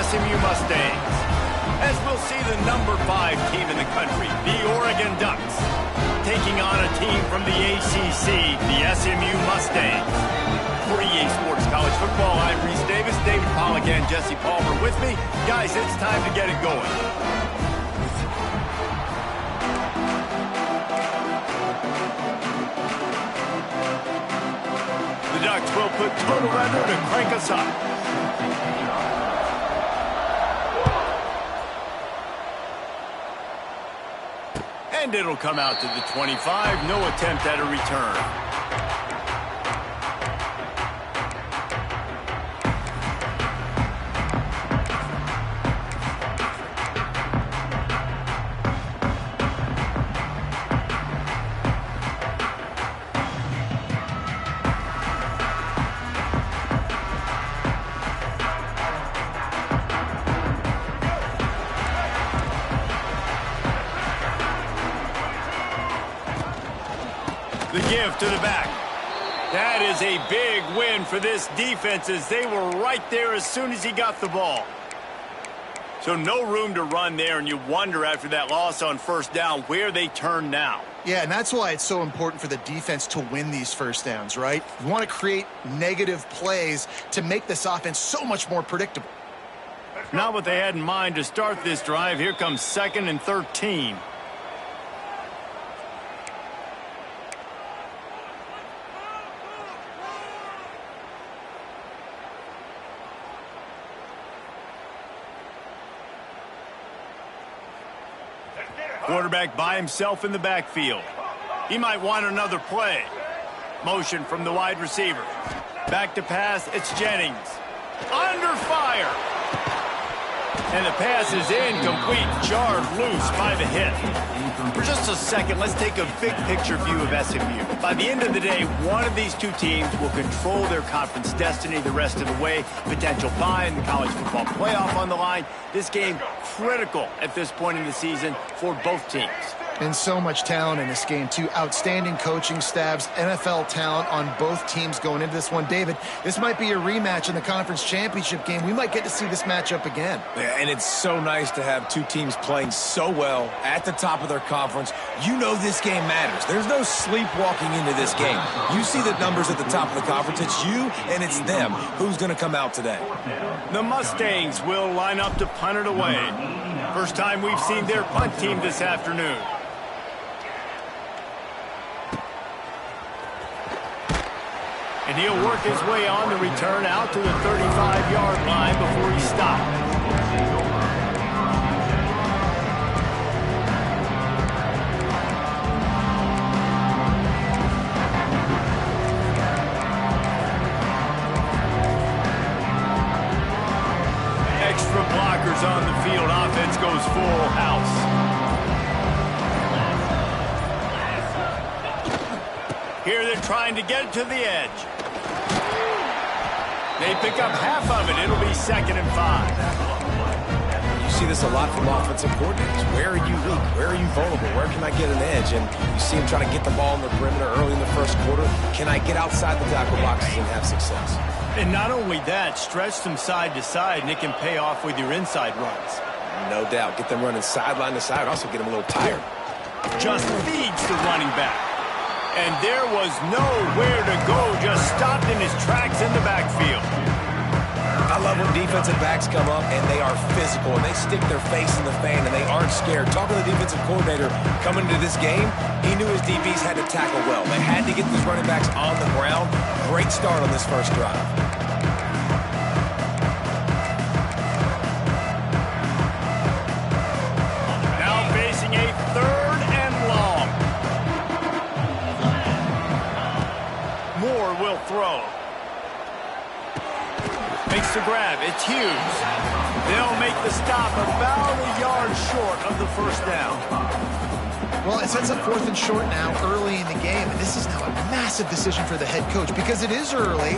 SMU Mustangs. As we'll see the number 5 team in the country, the Oregon Ducks, taking on a team from the ACC, the SMU Mustangs. For EA Sports College Football, I'm Reese Davis, David Pollack, and Jesse Palmer with me. Guys, it's time to get it going. The Ducks will put total under to crank us up. And it'll come out to the 25. No attempt at a return. The give to the back. That is a big win for this defense as they were right there as soon as he got the ball. So no room to run there, and you wonder after that loss on first down where they turn now. Yeah, and that's why it's so important for the defense to win these first downs, right? You want to create negative plays to make this offense so much more predictable. Not what they had in mind to start this drive. Here comes 2nd and 13. Quarterback by himself in the backfield. He might want another play. Motion from the wide receiver. Back to pass, it's Jennings. Under fire. And the pass is incomplete. Jarred loose by the hit. For just a second, let's take a big picture view of SMU. By the end of the day, one of these two teams will control their conference destiny the rest of the way. Potential bye in the college football playoff on the line. This game critical at this point in the season for both teams. And so much talent in this game, too. Outstanding coaching staffs, NFL talent on both teams going into this one. David, this might be a rematch in the conference championship game. We might get to see this matchup again. Yeah, and it's so nice to have two teams playing so well at the top of their conference. You know this game matters. There's no sleepwalking into this game. You see the numbers at the top of the conference. It's you and it's them. Who's going to come out today? The Mustangs will line up to punt it away. First time we've seen their punt team this afternoon. And he'll work his way on the return out to the 35-yard line before he stopped. Extra blockers on the field. Offense goes full house. Here they're trying to get it to the edge. They pick up half of it. It'll be 2nd and 5. You see this a lot from offensive coordinators. Where are you weak? Where are you vulnerable? Where can I get an edge? And you see them trying to get the ball in the perimeter early in the first quarter. Can I get outside the tackle boxes and have success? And not only that, stretch them side to side, and it can pay off with your inside runs. No doubt. Get them running sideline to side. Also get them a little tired. Just feeds the running back. And there was nowhere to go, just stopped in his tracks in the backfield. I love when defensive backs come up and they are physical and they stick their face in the fan and they aren't scared. Talking to the defensive coordinator coming into this game, he knew his DBs had to tackle well. They had to get these running backs on the ground. Great start on this first drive. Now facing a 3rd and long. Moore will throw. Makes the grab. It's Hughes. They'll make the stop about a yard short of the first down. Well, it sets up 4th and short now early in the game, and this is now a massive decision for the head coach because it is early.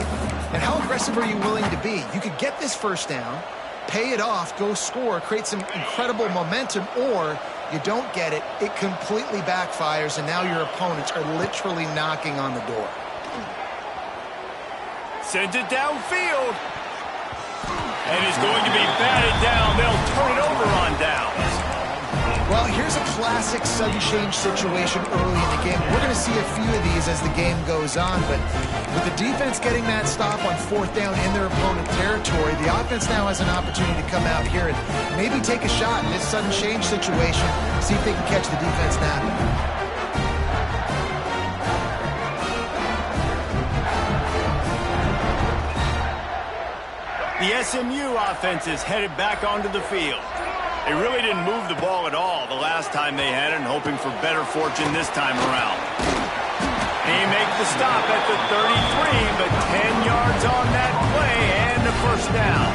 And how aggressive are you willing to be? You could get this first down, pay it off, go score, create some incredible momentum, or you don't get it, it completely backfires, and now your opponents are literally knocking on the door. Sends it downfield. And is going to be batted here's a classic sudden change situation early in the game. We're going to see a few of these as the game goes on, but with the defense getting that stop on 4th down in their opponent territory, the offense now has an opportunity to come out here and maybe take a shot in this sudden change situation, see if they can catch the defense napping. The SMU offense is headed back onto the field. They really didn't move the ball at all the last time they had it, and hoping for better fortune this time around. They make the stop at the 33, but 10 yards on that play and a first down.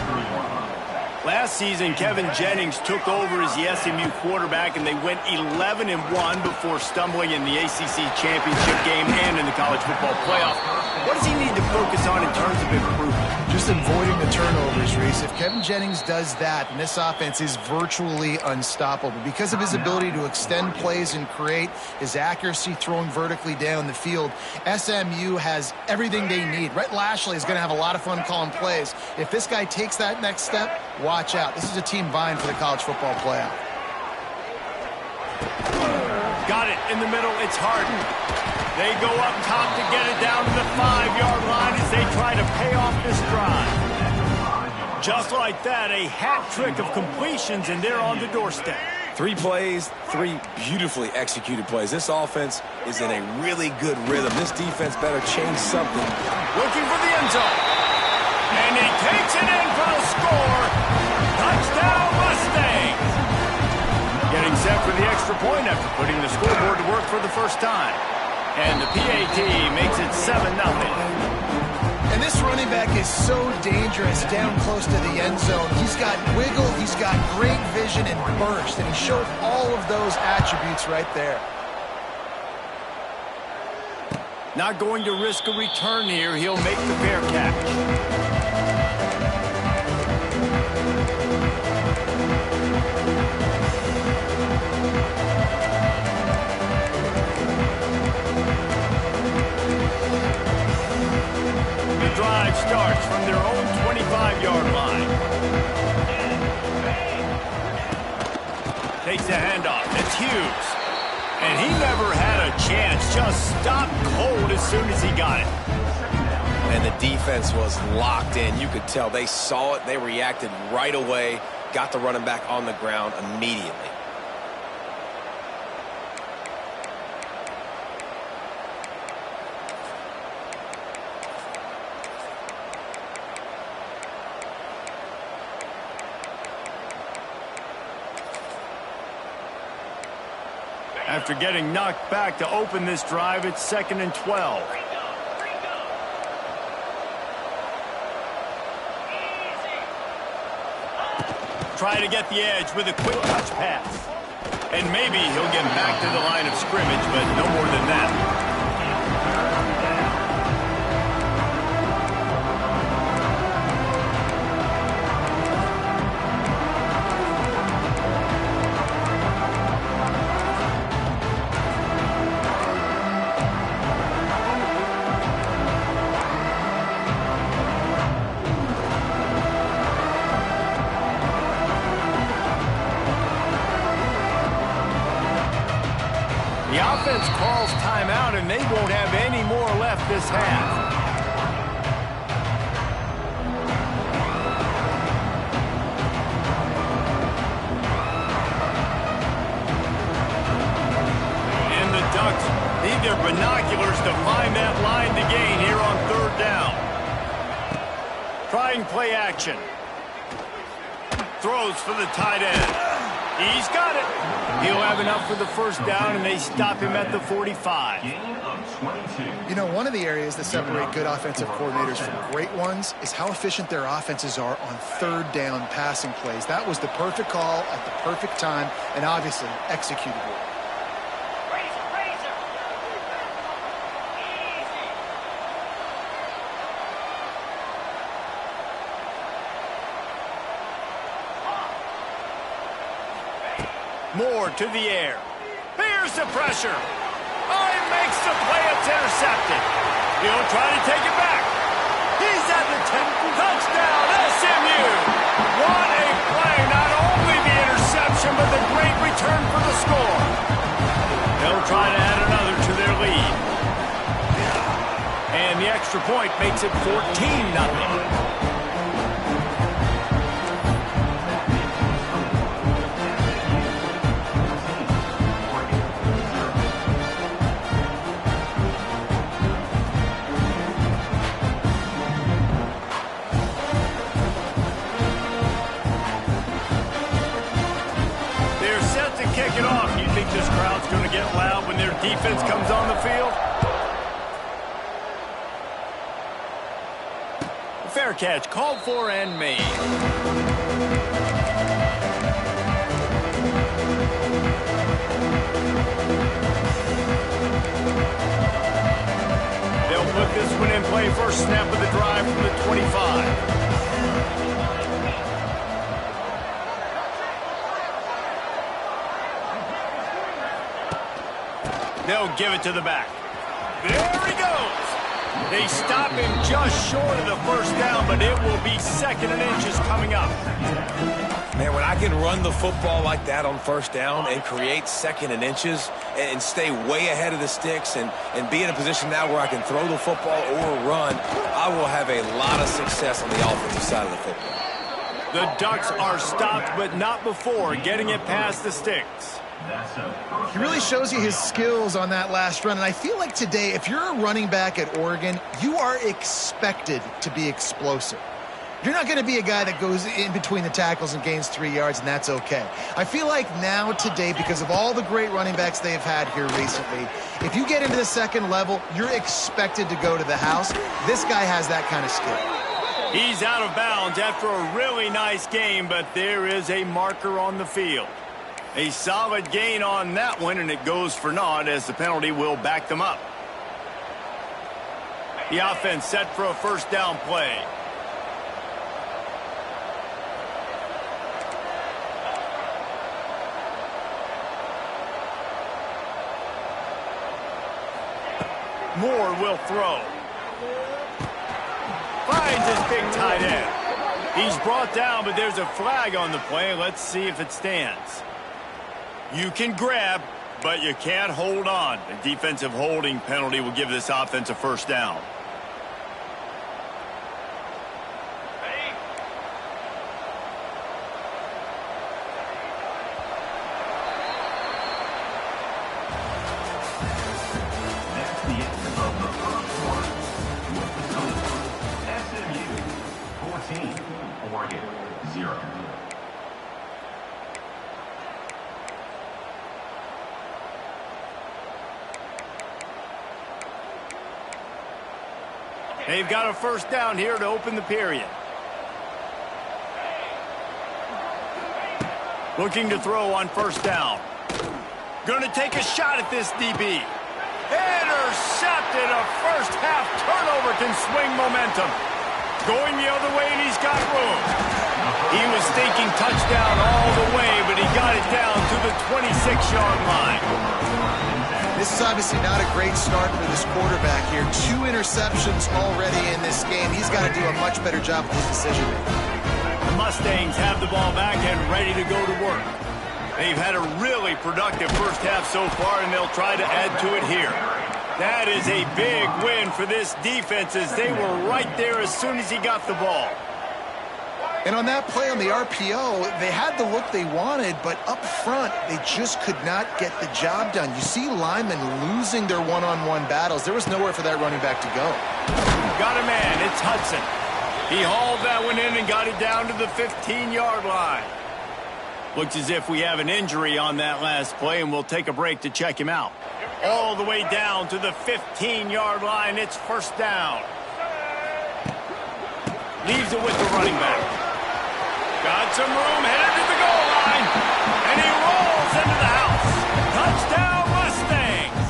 Last season, Kevin Jennings took over as the SMU quarterback, and they went 11-1 before stumbling in the ACC championship game and in the college football playoff. What does he need to focus on in terms of improvement? Just avoiding the turnovers, Reese. If Kevin Jennings does that, and this offense is virtually unstoppable because of his ability to extend plays and create, his accuracy throwing vertically down the field, SMU has everything they need. Rhett Lashley is going to have a lot of fun calling plays. If this guy takes that next step, watch out. This is a team vying for the college football playoff. Got it in the middle. It's Harden. They go up top to get it down to the 5-yard line as they try to pay off this drive. Just like that, a hat trick of completions, and they're on the doorstep. 3 plays, 3 beautifully executed plays. This offense is in a really good rhythm. This defense better change something. Looking for the end zone. And he takes it in for the score. Touchdown, Mustangs. Getting set for the extra point after putting the scoreboard to work for the first time. And the PAT makes it 7-0. And this running back is so dangerous down close to the end zone. He's got wiggle, he's got great vision and burst, and he showed all of those attributes right there. Not going to risk a return here. He'll make the fair catch. Drive starts from their own 25-yard line. Takes the handoff. It's Hughes. And he never had a chance. Just stopped cold as soon as he got it. And the defense was locked in. You could tell they saw it. They reacted right away. Got the running back on the ground immediately. After getting knocked back to open this drive, it's 2nd and 12. Try to get the edge with a quick touch pass. And maybe he'll get back to the line of scrimmage, but no more than that. The offense calls timeout, and they won't have any more left this half. And the Ducks need their binoculars to find that line to gain here on 3rd down. Trying play action. Throws for the tight end. He's got it. He'll have enough for the first down, and they stop him at the 45. You know, one of the areas that separate good offensive coordinators from great ones is how efficient their offenses are on 3rd down passing plays. That was the perfect call at the perfect time, and obviously executed well. Moore to the air. Here's the pressure. Oh, he makes the play. It's intercepted. He'll try to take it back. He's at the 10. Touchdown, SMU. What a play. Not only the interception, but the great return for the score. extra point makes it 14-0. Kick it off. You think this crowd's going to get loud when their defense comes on the field? Fair catch, called for and made. They'll put this one in play first snap of the drive from the 25. They'll give it to the back. There he goes. They stop him just short of the first down, but it will be 2nd and inches coming up. Man, when I can run the football like that on first down and create 2nd and inches and stay way ahead of the sticks and be in a position now where I can throw the football or run, I will have a lot of success on the offensive side of the football. The Ducks are stopped, but not before getting it past the sticks. He really shows you his skills on that last run. And I feel like today, if you're a running back at Oregon, you are expected to be explosive. You're not going to be a guy that goes in between the tackles and gains 3 yards, and that's okay. I feel like now today, because of all the great running backs they've had here recently, if you get into the second level, you're expected to go to the house. This guy has that kind of skill. He's out of bounds after a really nice game, but there is a marker on the field. A solid gain on that one, and it goes for naught as the penalty will back them up. The offense set for a first down play. Moore will throw. Finds his big tight end. He's brought down, but there's a flag on the play. Let's see if it stands. You can grab, but you can't hold on. A defensive holding penalty will give this offense a first down. They've got a first down here to open the period. Looking to throw on first down. Going to take a shot at this DB. Intercepted. A first half turnover can swing momentum. Going the other way, and he's got room. He was thinking touchdown all the way, but he got it down to the 26-yard line. This is obviously not a great start for this quarterback here. 2 interceptions already in this game. He's got to do a much better job with his decision-making. The Mustangs have the ball back and ready to go to work. They've had a really productive first half so far, and they'll try to add to it here. That is a big win for this defense as they were right there as soon as he got the ball. And on that play on the RPO, they had the look they wanted, but up front, they just could not get the job done. You see linemen losing their one-on-one battles. There was nowhere for that running back to go. Got a man. It's Hudson. He hauled that one in and got it down to the 15-yard line. Looks as if we have an injury on that last play, and we'll take a break to check him out. All the way down to the 15-yard line. It's first down. Leaves it with the running back. Got some room, headed to the goal line, and he rolls into the house. Touchdown, Mustangs!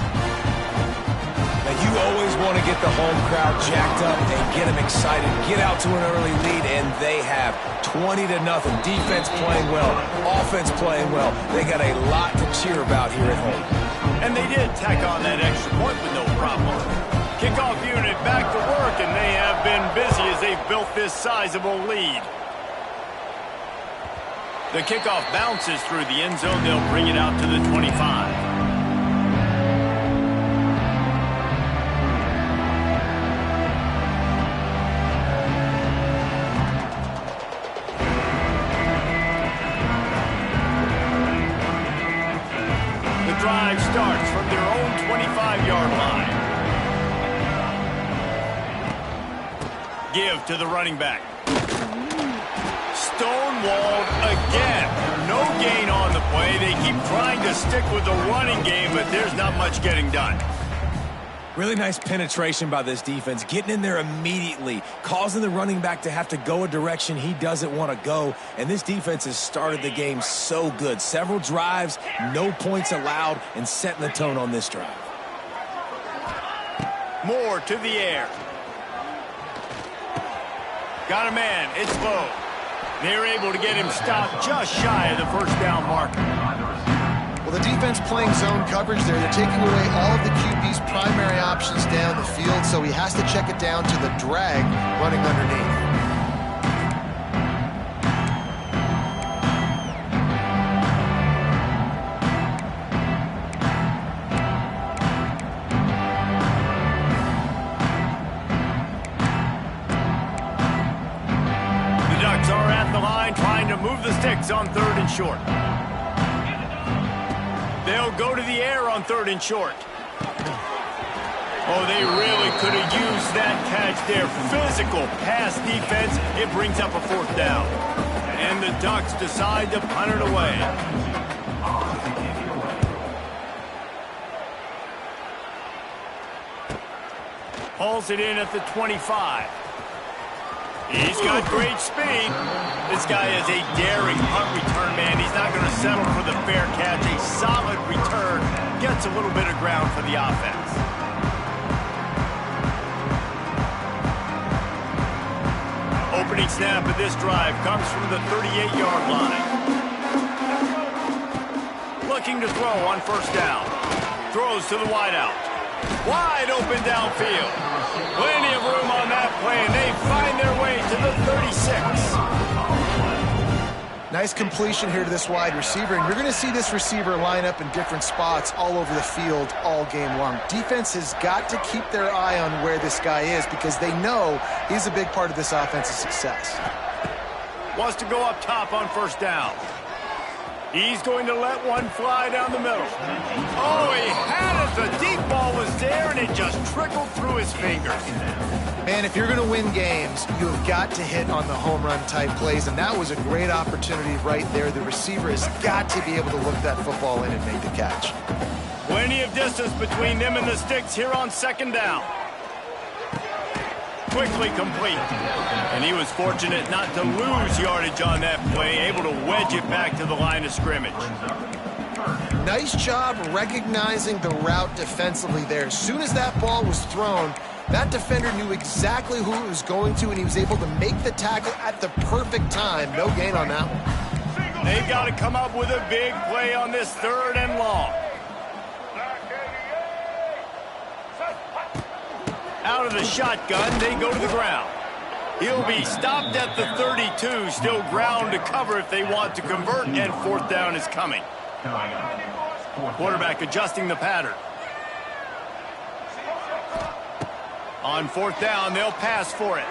Now, you always want to get the home crowd jacked up and get them excited, get out to an early lead, and they have 20-0. Defense playing well, offense playing well. They got a lot to cheer about here at home. And they did tack on that extra point with no problem. Kickoff unit back to work, and they have been busy as they've built this sizable lead. The kickoff bounces through the end zone. They'll bring it out to the 25. drive starts from their own 25-yard line. Give to the running back. Stonewalled again. No gain on the play. They keep trying to stick with the running game, but there's not much getting done. Really nice penetration by this defense, getting in there immediately, causing the running back to have to go a direction he doesn't want to go. And this defense has started the game so good. Several drives, no points allowed, and setting the tone on this drive. Moore to the air. Got a man. It's low. They're able to get him stopped just shy of the first down marker. Well, the defense playing zone coverage there. They're taking away all of the QB's primary options down the field, so he has to check it down to the drag running underneath. The Ducks are at the line trying to move the sticks on 3rd and short. They'll go to the air on 3rd and short. Oh, they really could have used that catch there. Physical pass defense. It brings up a 4th down. And the Ducks decide to punt it away. Hauls it in at the 25. He's got great speed. This guy is a daring punt return man. He's not going to settle for the fair catch. A solid return. Gets a little bit of ground for the offense. Opening snap of this drive comes from the 38-yard line. Looking to throw on 1st down. Throws to the wideout. Wide open downfield. Plenty of room on that play, and they find their way to the 36. Nice completion here to this wide receiver, and you're going to see this receiver line up in different spots all over the field all game long. Defense has got to keep their eye on where this guy is because they know he's a big part of this offense's success. Wants to go up top on 1st down. He's going to let one fly down the middle. Oh, he had it. The deep ball was there, and it just trickled through his fingers. Man, if you're going to win games, you have got to hit on the home run type plays, and that was a great opportunity right there. The receiver has got to be able to look that football in and make the catch. Plenty of distance between them and the sticks here on 2nd down. Quickly complete. And he was fortunate not to lose yardage on that play, able to wedge it back to the line of scrimmage. Nice job recognizing the route defensively there. As soon as that ball was thrown, that defender knew exactly who it was going to, and he was able to make the tackle at the perfect time. No gain on that one. They've got to come up with a big play on this 3rd and long. Out of the shotgun, they go to the ground. He'll be stopped at the 32, still ground to cover if they want to convert, and 4th down is coming. Quarterback adjusting the pattern. On 4th down, they'll pass for it.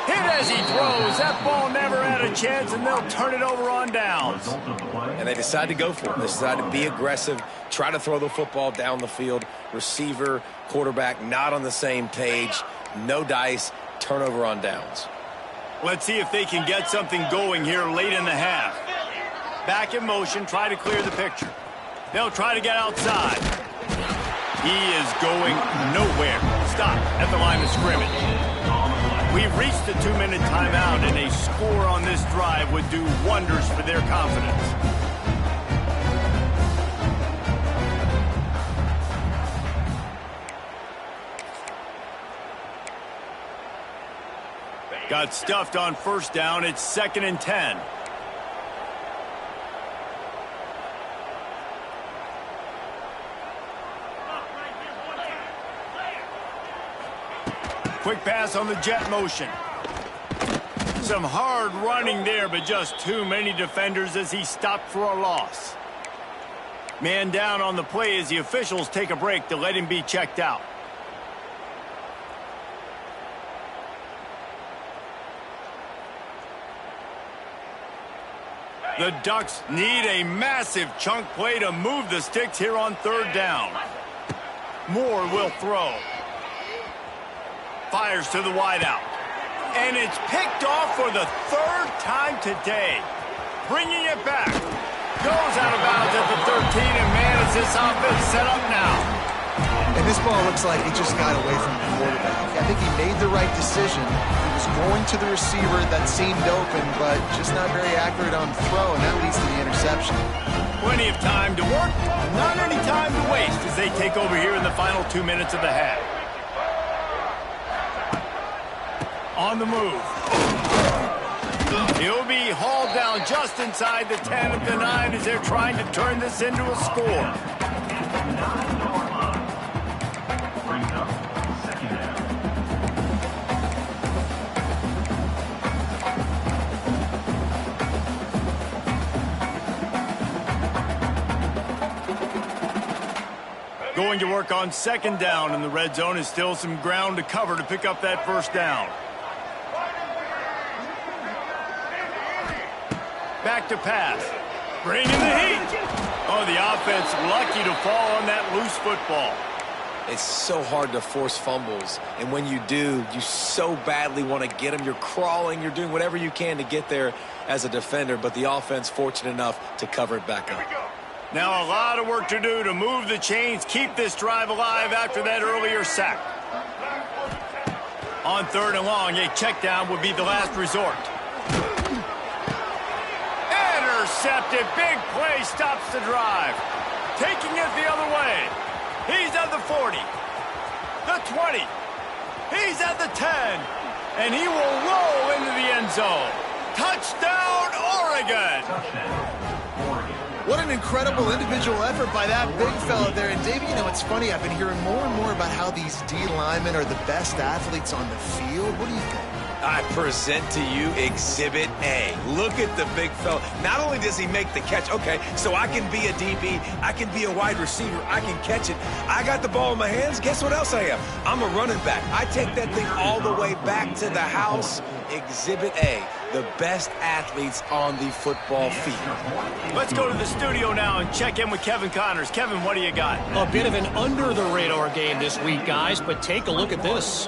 Hit as he throws. That ball never had a chance, and they'll turn it over on downs. And they decide to go for it. They decide to be aggressive, try to throw the football down the field. Receiver, quarterback, not on the same page. No dice, turnover on downs. Let's see if they can get something going here late in the half. Back in motion, try to clear the picture. They'll try to get outside. He is going nowhere. Stop at the line of scrimmage. We've reached the 2-minute timeout, and a score on this drive would do wonders for their confidence. Got stuffed on 1st down. It's 2nd and 10. Quick pass on the jet motion. Some hard running there, but just too many defenders as he stopped for a loss. Man down on the play as the officials take a break to let him be checked out. The Ducks need a massive chunk play to move the sticks here on third down. Moore will throw. Fires to the wideout. And it's picked off for the third time today. Bringing it back. Goes out of bounds at the 13, and man, is this offense set up now. And this ball looks like it just got away from the quarterback. I think he made the right decision. He was going to the receiver that seemed open, but just not very accurate on throw, and that leads to the interception. Plenty of time to work, not any time to waste as they take over here in the final 2 minutes of the half. On the move. He'll be hauled down just inside the 10 of the 9 as they're trying to turn this into a score. Going to work on second down in the red zone is still some ground to cover to pick up that first down. Back to pass. Bringing the heat. Oh, the offense lucky to fall on that loose football. It's so hard to force fumbles, and when you do, you so badly want to get them. You're crawling, you're doing whatever you can to get there as a defender, but the offense fortunate enough to cover it back up. Now a lot of work to do to move the chains, keep this drive alive after that earlier sack. On third and long, a check down would be the last resort. Intercepted. Big play stops the drive. Taking it the other way. He's at the 40. The 20. He's at the 10. And he will roll into the end zone. Touchdown, Oregon. What an incredible individual effort by that big fella there. And, Dave, you know, it's funny. I've been hearing more and more about how these D linemen are the best athletes on the field. What do you think? I present to you Exhibit A. Look at the big fella. Not only does he make the catch, okay, so I can be a DB, I can be a wide receiver, I can catch it. I got the ball in my hands. Guess what else I am? I'm a running back. I take that thing all the way back to the house. Exhibit A, the best athletes on the football field. Let's go to the studio now and check in with Kevin Connors. Kevin, what do you got? A bit of an under-the-radar game this week, guys, but take a look at this.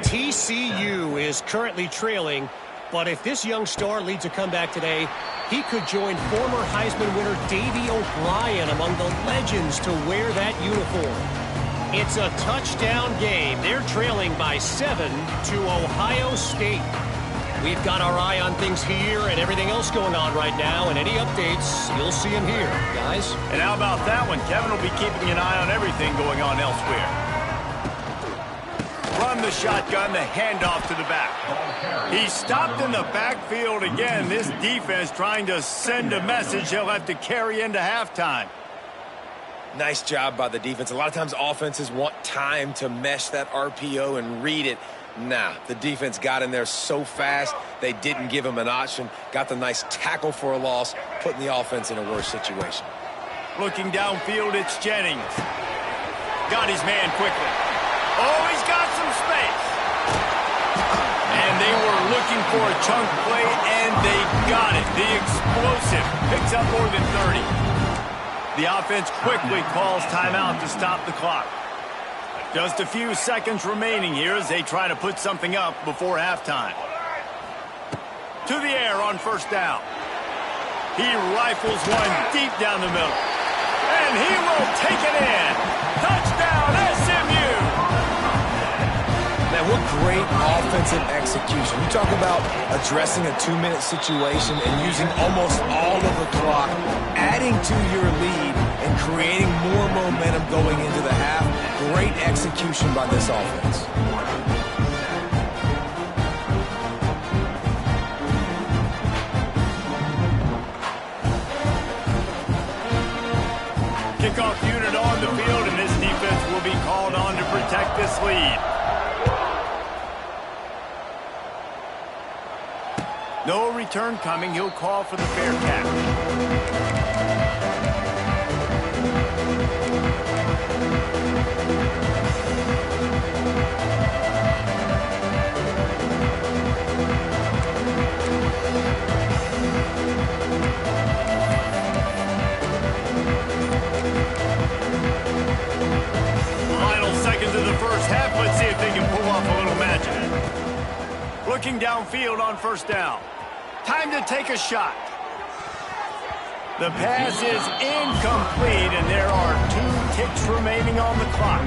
TCU is currently trailing, but if this young star leads a comeback today, he could join former Heisman winner Davey O'Brien among the legends to wear that uniform. It's a touchdown game. They're trailing by 7 to Ohio State. We've got our eye on things here and everything else going on right now, and any updates, you'll see them here, guys. And how about that one? Kevin will be keeping an eye on everything going on elsewhere. From the shotgun, the handoff to the back. He's stopped in the backfield again. This defense trying to send a message he'll have to carry into halftime. Nice job by the defense. A lot of times offenses want time to mesh that RPO and read it. Nah, the defense got in there so fast, they didn't give him an option. Got the nice tackle for a loss, putting the offense in a worse situation. Looking downfield, it's Jennings. Got his man quickly. Oh, he's got some space. And they were looking for a chunk play, and they got it. The explosive picks up more than 30. The offense quickly calls timeout to stop the clock. Just a few seconds remaining here as they try to put something up before halftime. To the air on first down. He rifles one deep down the middle. And he will take it in. Touchdown, SMU! Man, what great offensive execution. You talk about addressing a 2-minute situation and using almost all of the clock, adding to your lead and creating more momentum going into the half. Great execution by this offense. Kickoff unit on the field, and this defense will be called on to protect this lead. No return coming. He'll call for the fair catch. looking downfield on first down. Time to take a shot. The pass is incomplete, and there are 2 ticks remaining on the clock.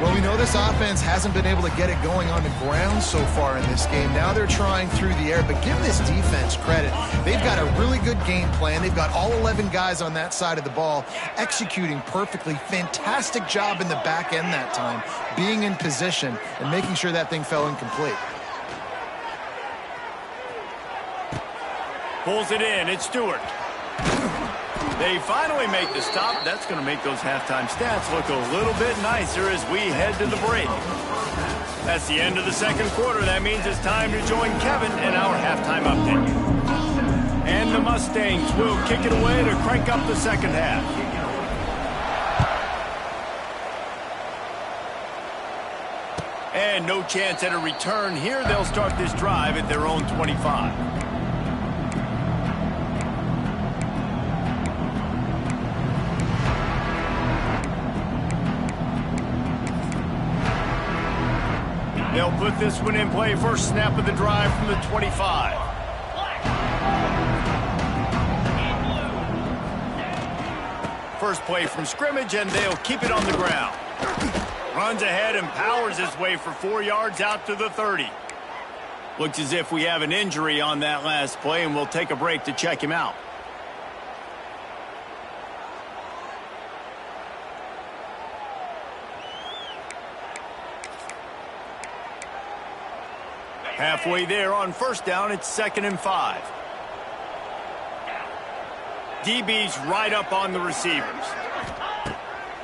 Well, we know this offense hasn't been able to get it going on the ground so far in this game. Now they're trying through the air, but give this defense credit. They've got a really good game plan. They've got all 11 guys on that side of the ball executing perfectly. Fantastic job in the back end that time, being in position and making sure that thing fell incomplete. Pulls it in. It's Stewart. They finally make the stop. That's going to make those halftime stats look a little bit nicer as we head to the break. That's the end of the second quarter. That means it's time to join Kevin in our halftime update. And the Mustangs will kick it away to crank up the second half. And no chance at a return here. They'll start this drive at their own 25. They'll put this one in play. First snap of the drive from the 25. First play from scrimmage, and they'll keep it on the ground. Runs ahead and powers his way for 4 yards out to the 30. Looks as if we have an injury on that last play, and we'll take a break to check him out. Halfway there on first down, it's 2nd and 5. DB's right up on the receivers.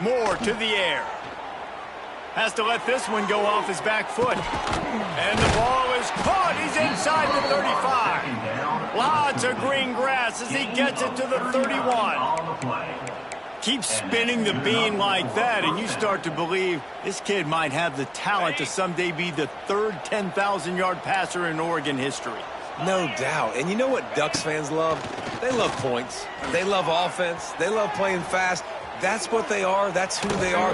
Moore to the air. Has to let this one go off his back foot. And the ball is caught. He's inside the 35. Lots of green grass as he gets it to the 31. Keep spinning the bean like that, and you start to believe this kid might have the talent to someday be the 3rd 10,000-yard passer in Oregon history. No doubt. And you know what Ducks fans love? They love points. They love offense. They love playing fast. That's what they are. That's who they are.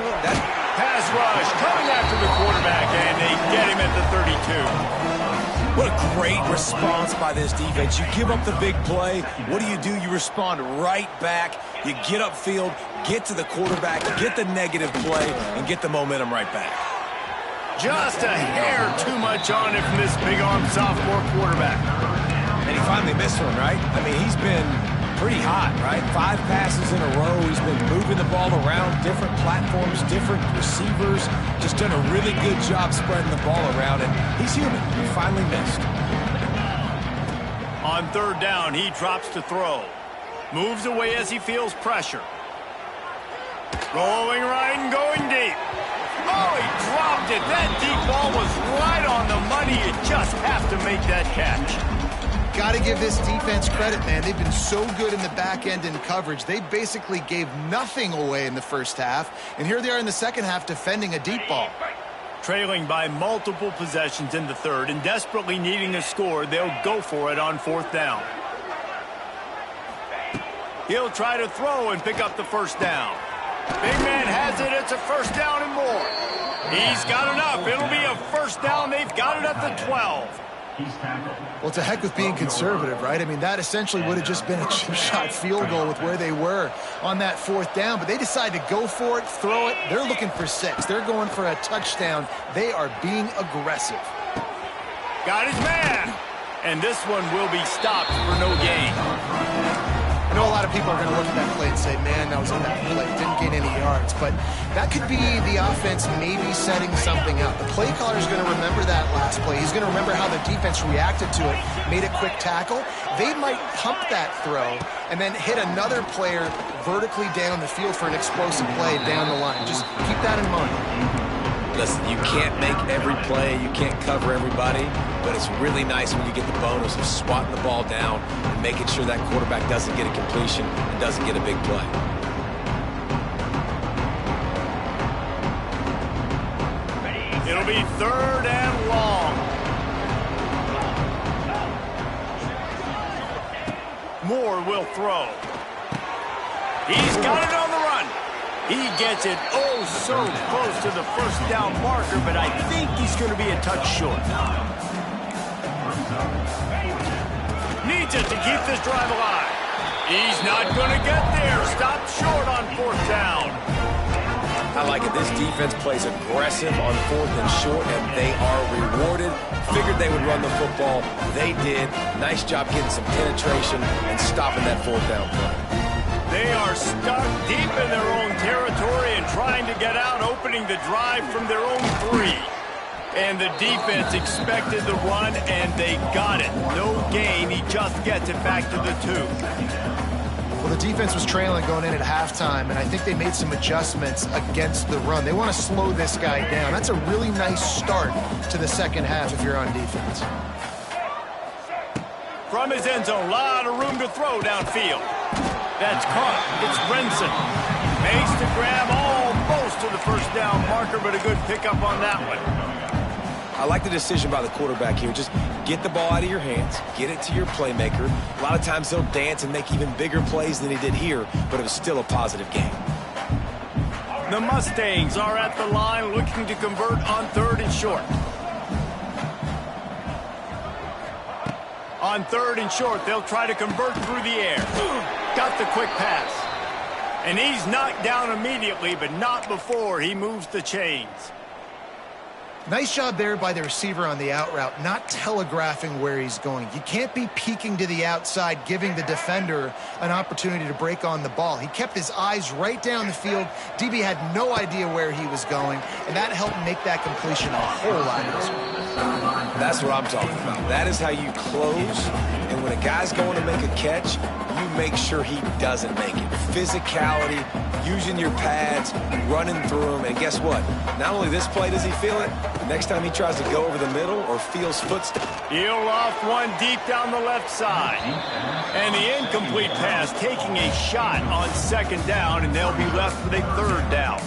Pass rush coming after the quarterback, and they get him at the 32. What a great response by this defense. You give up the big play. What do? You respond right back. You get upfield, get to the quarterback, get the negative play, and get the momentum right back. Just a hair too much on it from this big-arm sophomore quarterback. And he finally missed one, right? I mean, he's been pretty hot, right? 5 passes in a row. He's been moving the ball around, different platforms, different receivers. Just done a really good job spreading the ball around, and he's human. He finally missed. On 3rd down, he drops to throw. Moves away as he feels pressure. Rolling right and going deep. Oh, he dropped it. That deep ball was right on the money. You just have to make that catch. Got to give this defense credit, man. They've been so good in the back end in coverage. They basically gave nothing away in the first half. And here they are in the second half defending a deep ball. Trailing by multiple possessions in the 3rd and desperately needing a score, they'll go for it on 4th down. He'll try to throw and pick up the first down. Big man has it. It's a first down and more. He's got enough. It'll be a first down. They've got it at the 12. Well, to heck with being conservative, right? I mean, that essentially would have just been a chip shot field goal with where they were on that 4th down. But they decided to go for it, throw it. They're looking for 6. They're going for a touchdown. They are being aggressive. Got his man. And this one will be stopped for no gain. I know a lot of people are going to look at that play and say, man, that was a bad play. Didn't gain any yards. But that could be the offense maybe setting something up. The play caller is going to remember that last play. He's going to remember how the defense reacted to it, made a quick tackle. They might pump that throw and then hit another player vertically down the field for an explosive play down the line. Just keep that in mind. Listen, you can't make every play, you can't cover everybody, but it's really nice when you get the bonus of swatting the ball down and making sure that quarterback doesn't get a completion and doesn't get a big play. It'll be 3rd and long. Moore will throw. He's got it on the run. He gets it oh so close to the first down marker, but I think he's going to be a touch short. needs it to keep this drive alive. He's not going to get there. Stopped short on 4th down. I like it. This defense plays aggressive on 4th and short, and they are rewarded. Figured they would run the football. They did. Nice job getting some penetration and stopping that 4th down play. They are stuck deep in their own territory and trying to get out, opening the drive from their own 3. And the defense expected the run, and they got it. No gain. He just gets it back to the 2. Well, the defense was trailing going in at halftime, and I think they made some adjustments against the run. They want to slow this guy down. That's a really nice start to the second half if you're on defense. From his end zone, a lot of room to throw downfield. That's caught. It's Renson. Makes the grab almost to the 1st down marker, but a good pickup on that one. I like the decision by the quarterback here. Just get the ball out of your hands, get it to your playmaker. A lot of times he'll dance and make even bigger plays than he did here, but it was still a positive game. The Mustangs are at the line looking to convert on 3rd and short. On 3rd and short, they'll try to convert through the air. Got the quick pass. And he's knocked down immediately, but not before he moves the chains. Nice job there by the receiver on the out route, not telegraphing where he's going. You can't be peeking to the outside, giving the defender an opportunity to break on the ball. He kept his eyes right down the field. DB had no idea where he was going, and that helped make that completion a whole lot easier. That's what I'm talking about. That is how you close, and when a guy's going to make a catch, you make sure he doesn't make it. Physicality, using your pads, running through him, and guess what? Not only this play does he feel it, the next time he tries to go over the middle or feels footsteps. He'll loft one deep down the left side. And the incomplete pass taking a shot on 2nd down, and they'll be left with a 3rd down.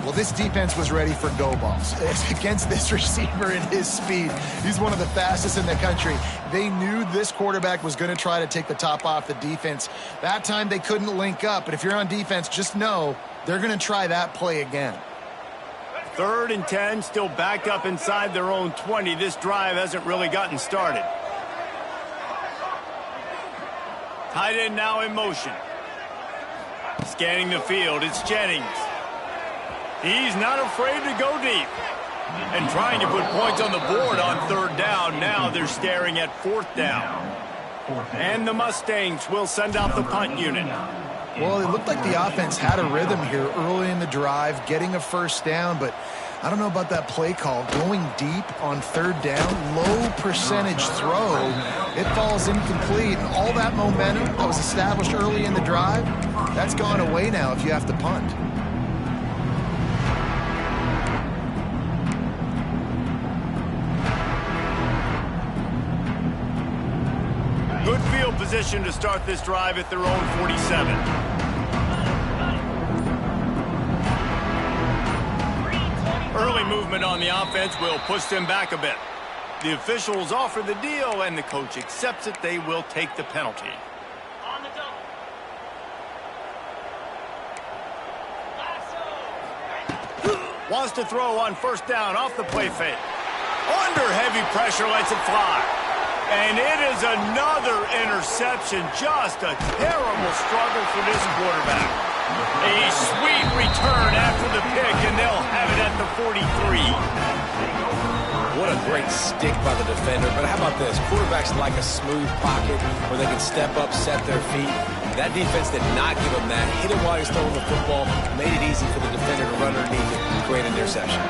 Well, this defense was ready for go balls. Against this receiver and his speed, he's one of the fastest in the country. They knew this quarterback was going to try to take the top off the defense. That time they couldn't link up, but if you're on defense, just know they're going to try that play again. 3rd and 10, still backed up inside their own 20. This drive hasn't really gotten started. Tight end now in motion. Scanning the field, it's Jennings. He's not afraid to go deep. And trying to put points on the board on 3rd down. Now they're staring at 4th down. And the Mustangs will send out the punt unit. Well, it looked like the offense had a rhythm here early in the drive, getting a 1st down, but I don't know about that play call. Going deep on 3rd down, low percentage throw, it falls incomplete. And all that momentum that was established early in the drive, that's gone away now if you have to punt. Good field position to start this drive at their own 47. Early movement on the offense will push them back a bit. The officials offer the deal, and the coach accepts it. They will take the penalty. Wants to throw on 1st down off the play fake. Under heavy pressure, lets it fly. And it is another interception. Just a terrible struggle for this quarterback. A sweet return after the pick, and they'll have it at the 43. What a great stick by the defender. But how about this? Quarterbacks like a smooth pocket where they can step up, set their feet. That defense did not give him that. Hit him while he's throwing the football. Made it easy for the defender to run underneath it and create an interception.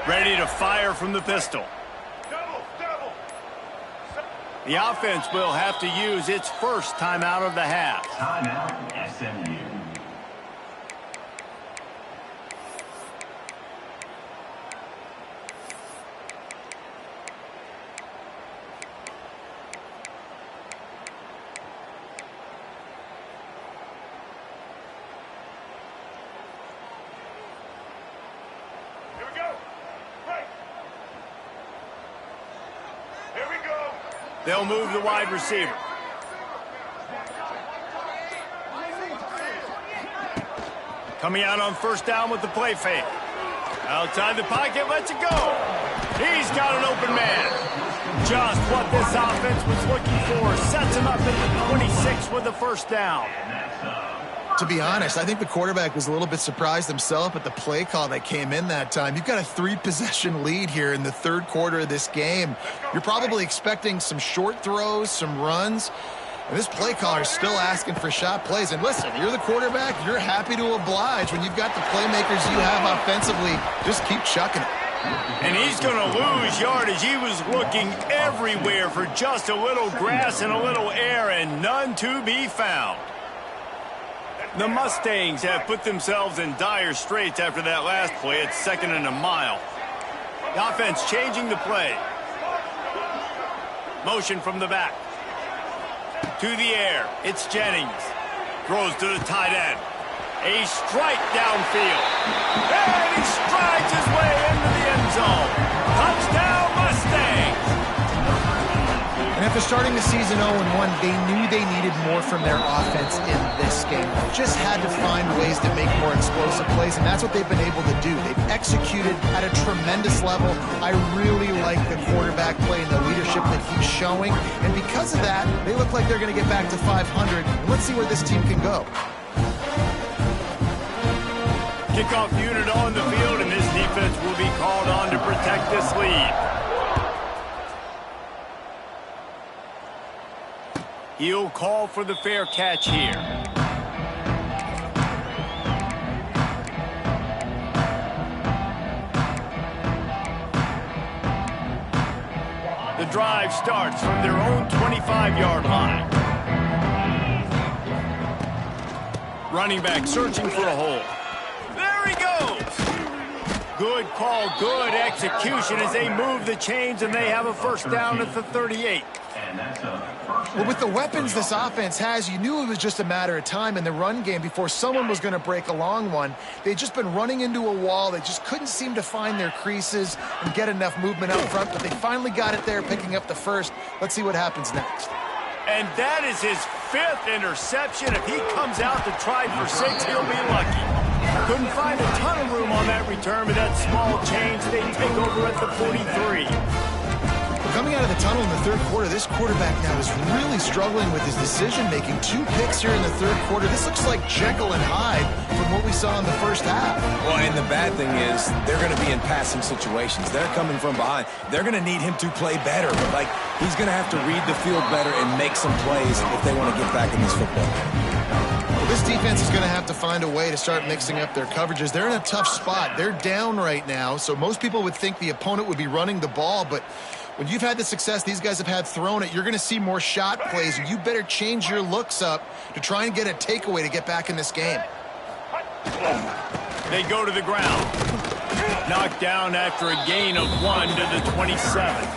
Ready to fire from the pistol. The offense will have to use its first timeout of the half. Timeout, SMU. They'll move the wide receiver. Coming out on first down with the play fake. Outside the pocket, lets it go. He's got an open man. Just what this offense was looking for. Sets him up at the 26 with the first down. To be honest, I think the quarterback was a little bit surprised himself at the play call that came in that time. You've got a 3-possession lead here in the third quarter of this game. You're probably expecting some short throws, some runs. And this play caller is still asking for shot plays. And listen, you're the quarterback. You're happy to oblige when you've got the playmakers you have offensively. Just keep chucking it. And he's going to lose yardage. He was looking everywhere for just a little grass and a little air, and none to be found. The Mustangs have put themselves in dire straits after that last play. It's 2nd and a mile. The offense changing the play. Motion from the back. To the air. It's Jennings. Throws to the tight end. A strike downfield. And he strides his way into the end zone. Touchdown, Mustangs! And after starting the season 0-1, they knew they needed more from their offense in this game. Just had to find ways to make more explosive plays, and that's what they've been able to do. They've executed at a tremendous level. I really like the quarterback play and the leadership that he's showing. And because of that, they look like they're going to get back to 500. And let's see where this team can go. Kickoff unit on the field, and this defense will be called on to protect this lead. He'll call for the fair catch here. The drive starts from their own 25-yard line. Running back searching for a hole. There he goes. Good call, good execution as they move the chains, and they have a first down at the 38. Well, with the weapons this offense has, you knew it was just a matter of time in the run game before someone was going to break a long one. They'd just been running into a wall. They just couldn't seem to find their creases and get enough movement up front, but they finally got it there, picking up the first. Let's see what happens next. And that is his 5th interception. If he comes out to try for 6, he'll be lucky. Couldn't find a ton of room on that return, but that small change, they take over at the 43. Coming out of the tunnel in the third quarter, this quarterback now is really struggling with his decision-making. 2 picks here in the third quarter. This looks like Jekyll and Hyde from what we saw in the first half. Well, and the bad thing is they're going to be in passing situations. They're coming from behind. They're going to need him to play better. Like, he's going to have to read the field better and make some plays if they want to get back in this football game. Well, this defense is going to have to find a way to start mixing up their coverages. They're in a tough spot. They're down right now, so most people would think the opponent would be running the ball, but when you've had the success these guys have had throwing it, you're going to see more shot plays, and you better change your looks up to try and get a takeaway to get back in this game. They go to the ground. Knocked down after a gain of 1 to the 27.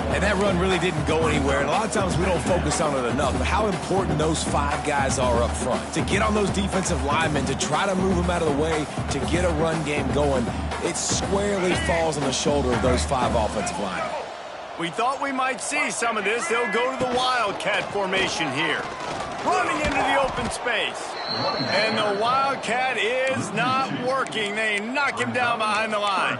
And that run really didn't go anywhere. And a lot of times we don't focus on it enough. But how important those 5 guys are up front. To get on those defensive linemen, to try to move them out of the way, to get a run game going, it squarely falls on the shoulder of those 5 offensive linemen. We thought we might see some of this. They'll go to the Wildcat formation here. Running into the open space. And the Wildcat is not working. They knock him down behind the line.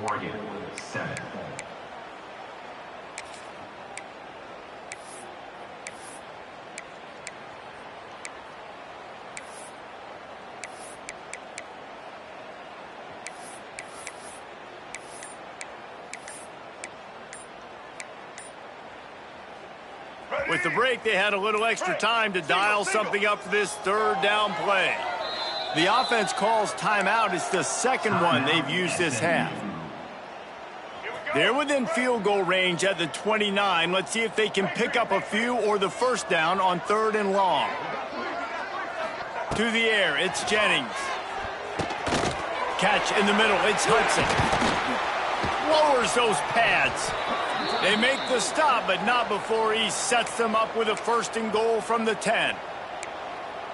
Oregon 7. With the break, they had a little extra time to dial something up for this third down play. The offense calls timeout. It's the second one they've used this half. They're within field goal range at the 29. Let's see if they can pick up a few or the first down on 3rd and long. To the air, it's Jennings. Catch in the middle, it's Hudson. lowers those pads. They make the stop, but not before he sets them up with a 1st and goal from the 10.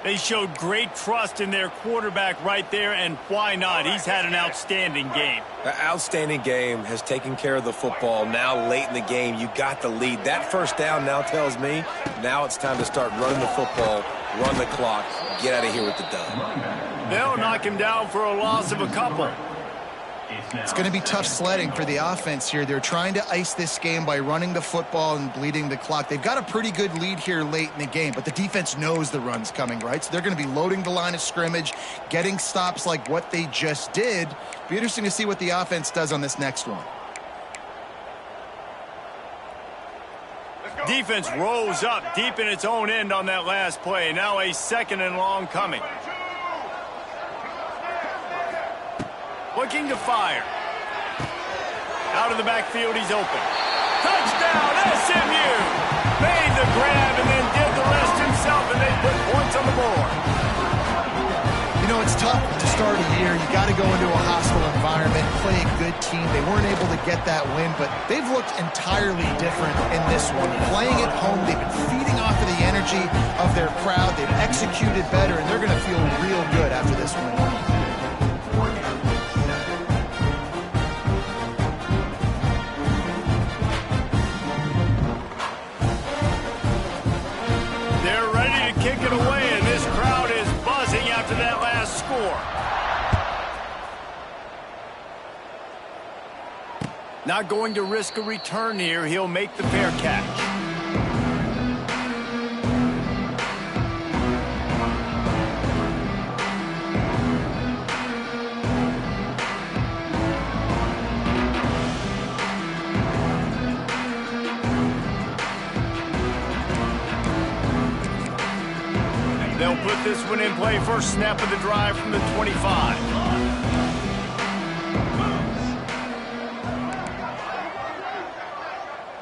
They showed great trust in their quarterback right there, and why not? He's had an outstanding game. The outstanding game has taken care of the football. Now late in the game, you got the lead. That 1st down now tells me now it's time to start running the football, run the clock, get out of here with the dub. They'll knock him down for a loss of a couple. It's going to be tough sledding for the offense here. They're trying to ice this game by running the football and bleeding the clock. They've got a pretty good lead here late in the game, but the defense knows the run's coming, right? So they're going to be loading the line of scrimmage, getting stops like what they just did. Be interesting to see what the offense does on this next one. Defense rose up deep in its own end on that last play. Now a 2nd and long coming. Looking to fire. Out of the backfield, he's open. Touchdown, SMU! Made the grab and then did the rest himself, and they put points on the board. You know, it's tough to start a year. You got to go into a hostile environment, play a good team. They weren't able to get that win, but they've looked entirely different in this one. Playing at home, they've been feeding off of the energy of their crowd. They've executed better, and they're going to feel real good after this win. Kick it away, and this crowd is buzzing after that last score. Not going to risk a return here. He'll make the fair catch. They'll put this one in play. First snap of the drive from the 25.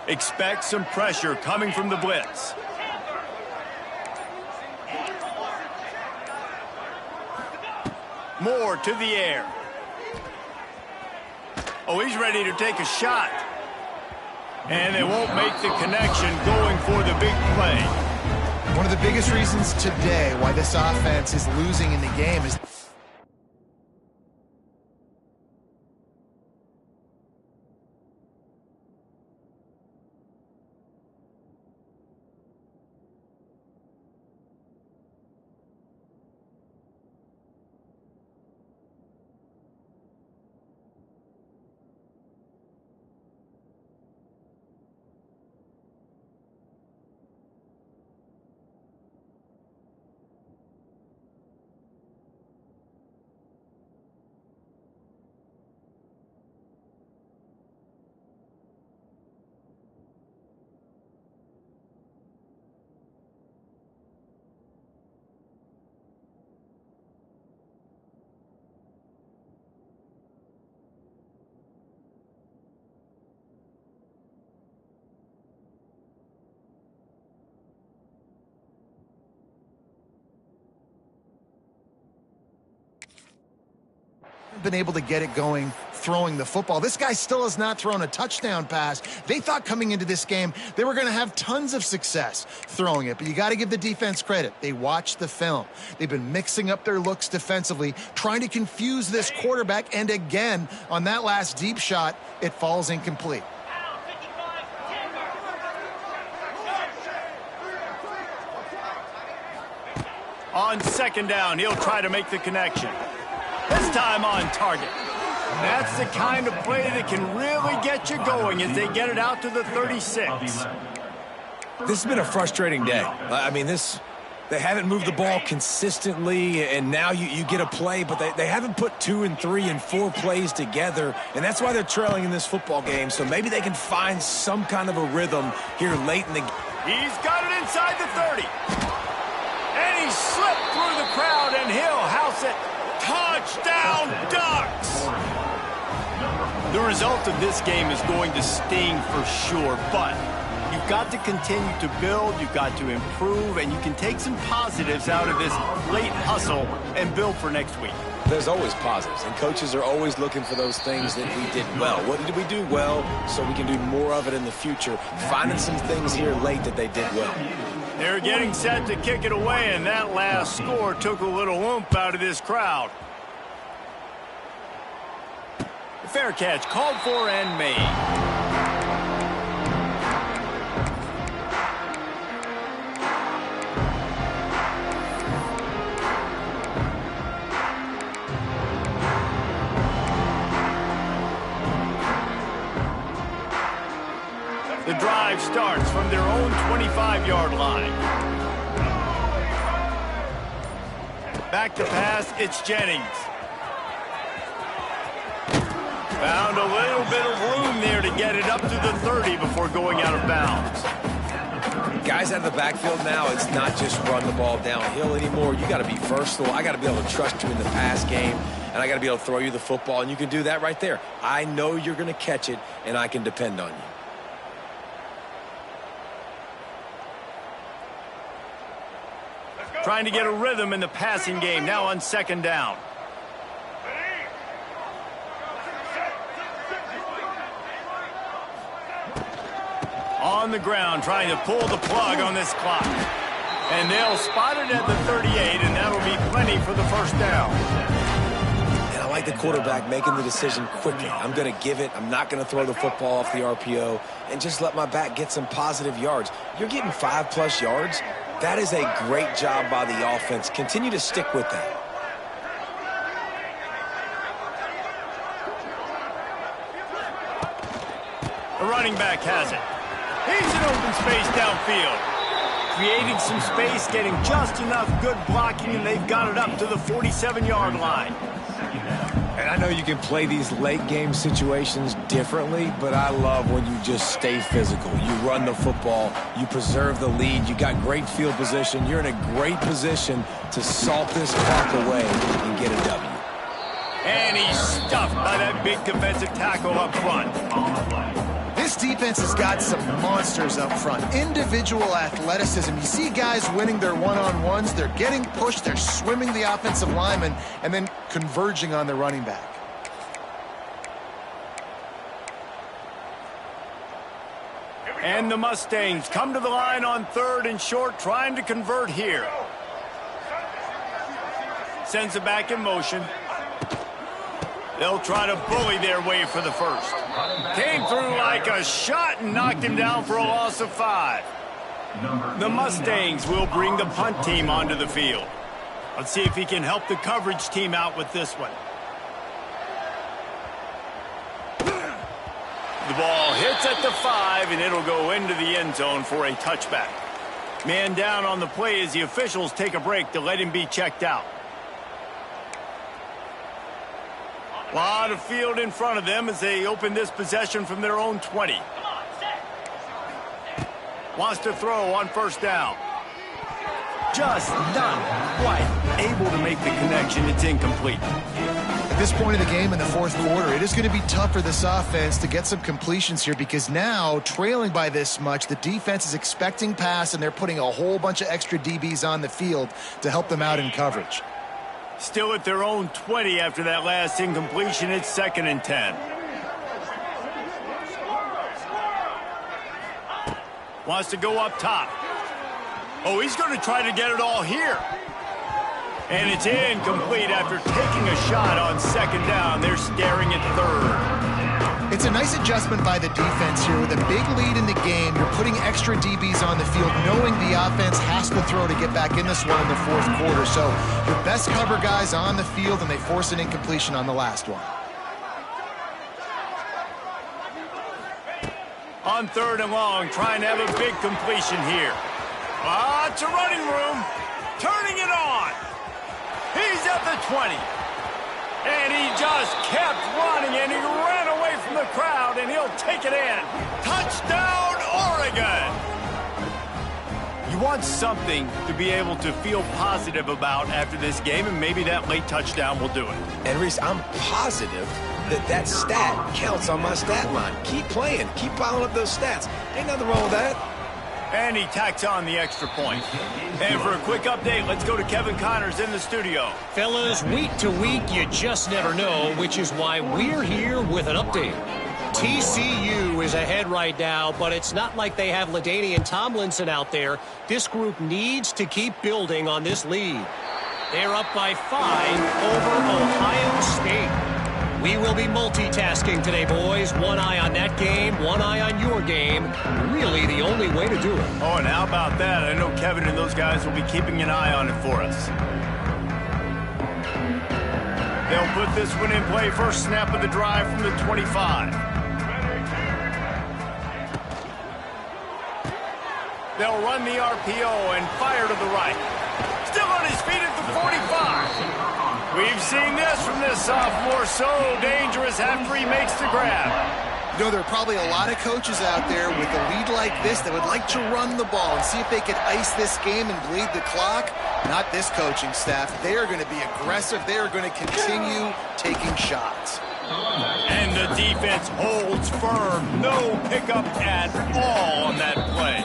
Expect some pressure coming from the blitz. Moore to the air. Oh, he's ready to take a shot. And they won't make the connection going for the big play. One of the biggest reasons today why this offense is losing in the game is been able to get it going throwing the football. This guy still has not thrown a touchdown pass. They thought coming into this game they were going to have tons of success throwing it, but you got to give the defense credit. They watched the film. They've been mixing up their looks defensively, trying to confuse this quarterback, and again, on that last deep shot, it falls incomplete. On 2nd down, he'll try to make the connection. This time on target. That's the kind of play that can really get you going as they get it out to the 36. This has been a frustrating day. I mean, they haven't moved the ball consistently, and now you get a play, but they haven't put 2 and 3 and 4 plays together, and that's why they're trailing in this football game. So maybe they can find some kind of a rhythm here late in the game. He's got it inside the 30. And he slipped through the crowd, and he'll house it. Touchdown, Ducks! The result of this game is going to sting for sure, but you've got to continue to build, you've got to improve, and you can take some positives out of this late hustle and build for next week. There's always positives, and coaches are always looking for those things that we did well. What did we do well so we can do more of it in the future? Finding some things here late that they did well. They're getting set to kick it away, and that last score took a little oomph out of this crowd. Fair catch called for and made. The drive starts from their own 25-yard line. Back to pass, it's Jennings. Found a little bit of room there to get it up to the 30 before going out of bounds. Guys out of the backfield now, it's not just run the ball downhill anymore. You got to be versatile. I got to be able to trust you in the pass game, and I got to be able to throw you the football, and you can do that right there. I know you're going to catch it, and I can depend on you. Trying to get a rhythm in the passing game now on second down. On the ground, trying to pull the plug on this clock. And they'll spot it at the 38, and that'll be plenty for the first down. And I like the quarterback making the decision quickly. I'm going to give it. I'm not going to throw the football off the RPO and just let my back get some positive yards. You're getting 5+ yards. That is a great job by the offense. Continue to stick with that. The running back has it. He's in open space downfield. Creating some space, getting just enough good blocking, and they've got it up to the 47-yard line. And I know you can play these late-game situations differently, but I love when you just stay physical. You run the football, you preserve the lead, you got great field position, you're in a great position to salt this clock away and get a W. And he's stuffed by that big defensive tackle up front. This defense has got some monsters up front. Individual athleticism. You see guys winning their one-on-ones. They're getting pushed. They're swimming the offensive lineman and then converging on the running back. And the Mustangs come to the line on 3rd and short, trying to convert here. Sends it back in motion. They'll try to bully their way for the first. Came through like a shot and knocked him down for a loss of 5. The Mustangs will bring the punt team onto the field. Let's see if he can help the coverage team out with this one. The ball hits at the 5, and it'll go into the end zone for a touchback. Man down on the play as the officials take a break to let him be checked out. A lot of field in front of them as they open this possession from their own 20. Wants to throw on first down. Just not quite able to make the connection. It's incomplete. At this point of the game in the 4th quarter, it is going to be tough for this offense to get some completions here because now, trailing by this much, the defense is expecting pass, and they're putting a whole bunch of extra DBs on the field to help them out in coverage. Still at their own 20 after that last incompletion. It's 2nd and 10. Wants to go up top. Oh, he's going to try to get it all here. And it's incomplete after taking a shot on 2nd down. They're staring at 3rd. It's a nice adjustment by the defense here. With a big lead in the game, you're putting extra DBs on the field, knowing the offense has to throw to get back in this one in the 4th quarter. So your best cover guys on the field, and they force an incompletion on the last one. On 3rd and long, trying to have a big completion here. Lots of running room. Turning it on. He's at the 20. And he just kept running, and he ran away from the crowd, and he'll take it in. Touchdown, Oregon! You want something to be able to feel positive about after this game, and maybe that late touchdown will do it. And Reese, I'm positive that stat counts on my stat line. Keep playing. Keep piling up those stats. Ain't nothing wrong with that. And he tacks on the extra point. And for a quick update, let's go to Kevin Connors in the studio. Fellas, week to week, you just never know, which is why we're here with an update. TCU is ahead right now, but it's not like they have LaDainian Tomlinson out there. This group needs to keep building on this lead. They're up by 5 over Ohio State. We will be multitasking today, boys. One eye on that game, one eye on your game. Really the only way to do it. Oh, and how about that? I know Kevin and those guys will be keeping an eye on it for us. They'll put this one in play. First snap of the drive from the 25. They'll run the RPO and fire to the right. Still on his feet at the 45. We've seen this from this sophomore, so dangerous after he makes the grab. You know, there are probably a lot of coaches out there with a lead like this that would like to run the ball and see if they could ice this game and bleed the clock. Not this coaching staff. They are going to be aggressive. They are going to continue taking shots. And the defense holds firm. No pickup at all on that play.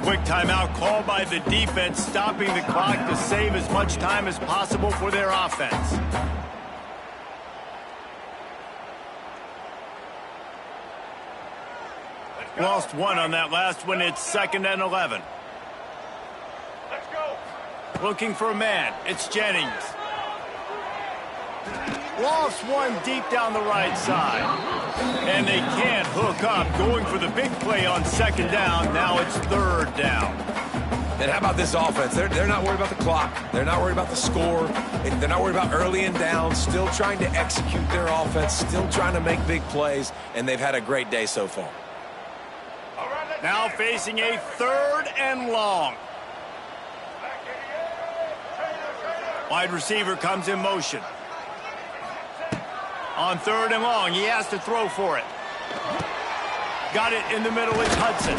Quick timeout called by the defense, stopping the clock to save as much time as possible for their offense. Lost one on that last one. It's 2nd and 11. Let's go. Looking for a man. It's Jennings. Lost one deep down the right side. And they can't hook up. Going for the big play on 2nd down. Now it's 3rd down. And how about this offense? They're not worried about the clock. They're not worried about the score. They're not worried about early and down. Still trying to execute their offense. Still trying to make big plays. And they've had a great day so far. Now facing a 3rd and long. Wide receiver comes in motion. On 3rd and long, he has to throw for it. Got it in the middle, it's Hudson.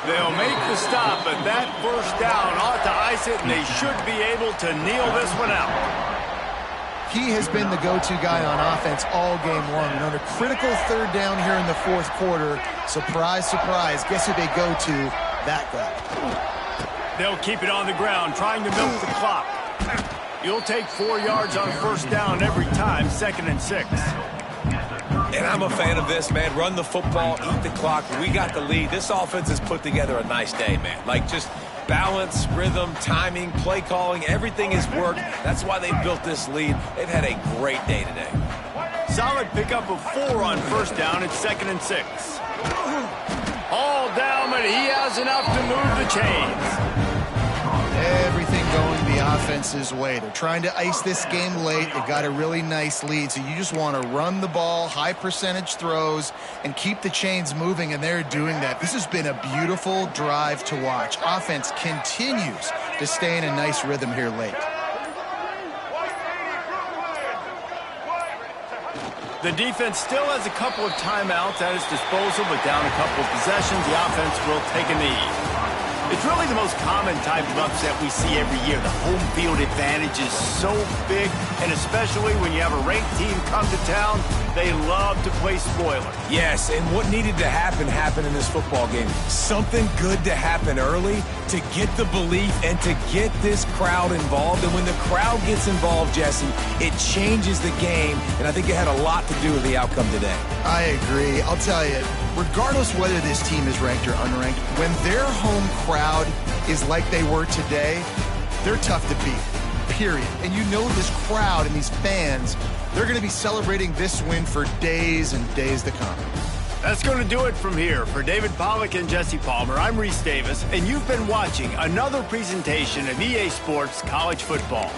They'll make the stop, but that first down ought to ice it, and they should be able to kneel this one out. He has been the go-to guy on offense all game long. And on a critical 3rd down here in the 4th quarter, surprise, surprise, guess who they go to? That guy. They'll keep it on the ground, trying to milk the clock. You'll take 4 yards on 1st down every time, 2nd and 6. And I'm a fan of this, man. Run the football, eat the clock. We got the lead. This offense has put together a nice day, man. Like, just balance, rhythm, timing, play calling, everything has worked. That's why they built this lead. They've had a great day today. Solid pickup of 4 on 1st down. It's 2nd and 6. All down, but he has enough to move the chains. Everything going the offense's way. They're trying to ice this game late. They've got a really nice lead, so you just want to run the ball, high percentage throws, and keep the chains moving, and they're doing that. This has been a beautiful drive to watch. Offense continues to stay in a nice rhythm here late. The defense still has a couple of timeouts at its disposal, but down a couple of possessions, the offense will take a knee. It's really the most common type of upset we see every year. The home field advantage is so big, and especially when you have a ranked team come to town, they love to play spoiler. Yes, and what needed to happen happened in this football game. Something good to happen early to get the belief and to get this crowd involved. And when the crowd gets involved, Jesse, it changes the game, and I think it had a lot to do with the outcome today. I agree. I'll tell you, regardless whether this team is ranked or unranked, when their home crowd is like they were today, they're tough to beat, period. And you know this crowd and these fans, they're going to be celebrating this win for days and days to come. That's going to do it from here. For David Pollack and Jesse Palmer, I'm Reese Davis, and you've been watching another presentation of EA Sports College Football.